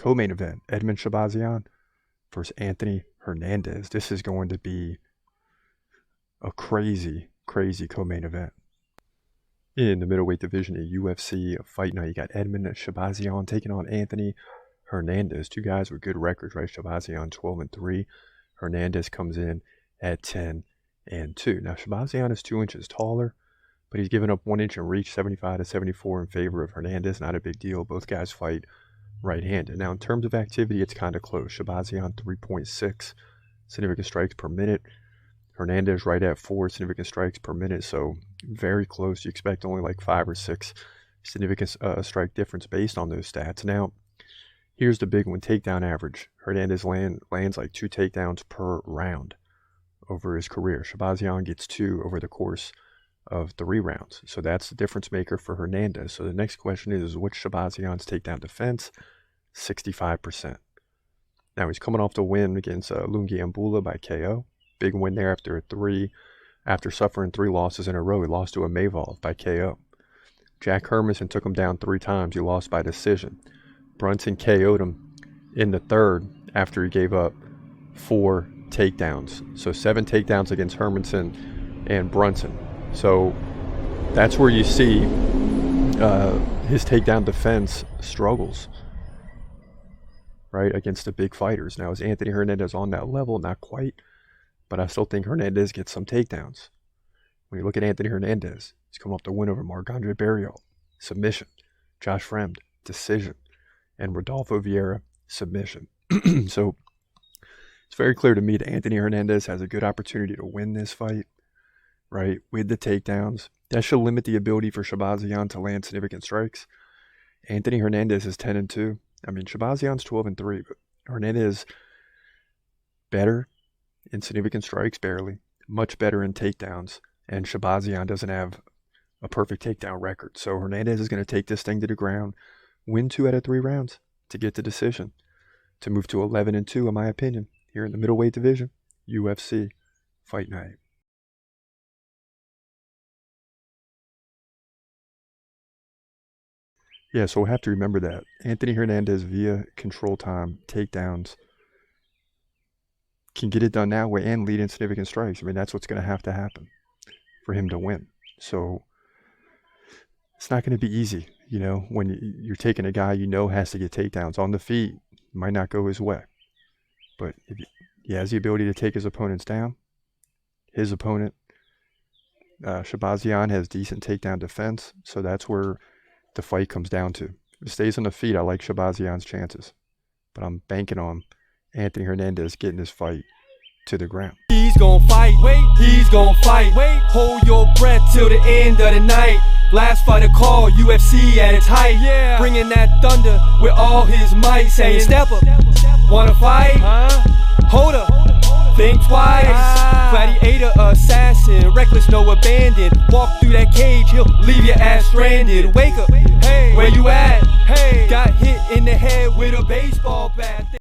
Co-main event, Edmen Shahbazyan versus Anthony Hernandez. This is going to be a crazy co-main event. In the middleweight division at UFC Fight Night, you got Edmen Shahbazyan taking on Anthony Hernandez. Two guys with good records, right? Shahbazyan 12-3. Hernandez comes in at 10-2. Now, Shahbazyan is 2 inches taller, but he's given up 1 inch in reach, 75-74 in favor of Hernandez. Not a big deal. Both guys fight right-handed. Now, in terms of activity, it's kind of close. Shahbazyan 3.6 significant strikes per minute. Hernandez right at 4 significant strikes per minute, so very close. You expect only like 5 or 6 significant strike difference based on those stats. Now, here's the big one, takedown average. Hernandez lands like 2 takedowns per round over his career. Shahbazyan gets 2 over the course of 3 rounds. So that's the difference maker for Hernandez. So the next question is what's Shahbazyan's takedown defense? 65%. Now he's coming off the win against Lungi Ambula by KO. Big win there after suffering 3 losses in a row. He lost to a Mayvov by KO. Jack Hermanson took him down 3 times. He lost by decision. Brunson KO'd him in the 3rd after he gave up 4 takedowns. So 7 takedowns against Hermanson and Brunson. So that's where you see his takedown defense struggles, right, against the big fighters. Now, is Anthony Hernandez on that level? Not quite, but I still think Hernandez gets some takedowns. When you look at Anthony Hernandez, he's coming off the win over Marc-Andre Barriault, submission. Josh Fremd, decision. And Rodolfo Vieira, submission. So it's very clear to me that Anthony Hernandez has a good opportunity to win this fight, right, with the takedowns. That should limit the ability for Shahbazyan to land significant strikes. Anthony Hernandez is 10-2. I mean, Shahbazyan's 12-3, but Hernandez better in significant strikes, barely. Much better in takedowns. And Shahbazyan doesn't have a perfect takedown record. So Hernandez is going to take this thing to the ground, win 2 out of 3 rounds to get the decision, to move to 11-2, in my opinion, here in the middleweight division, UFC Fight Night. Yeah, so we'll have to remember that. Anthony Hernandez, via control time, takedowns, can get it done that way and lead in significant strikes. I mean, that's what's going to happen for him to win. So it's not going to be easy, you know, when you're taking a guy you know has to get takedowns on the feet. Might not go his way. But if he has the ability to take his opponents down, his opponent, Shahbazyan, has decent takedown defense, so that's where the fight comes down to. If it stays on the feet, I like Shahbazyan's chances. But I'm banking on Anthony Hernandez getting this fight to the ground. He's gonna fight, wait, he's gonna fight, wait, hold your breath till the end of the night. Last fighter call, UFC at its height, yeah, bringing that thunder with all his might, saying step up, wanna fight, hold up, think twice, gladiator, assassin, reckless, no abandon, walk through that cage, he'll leave your ass stranded, wake up, hey, where you at, hey, got hit in the head with a baseball bat.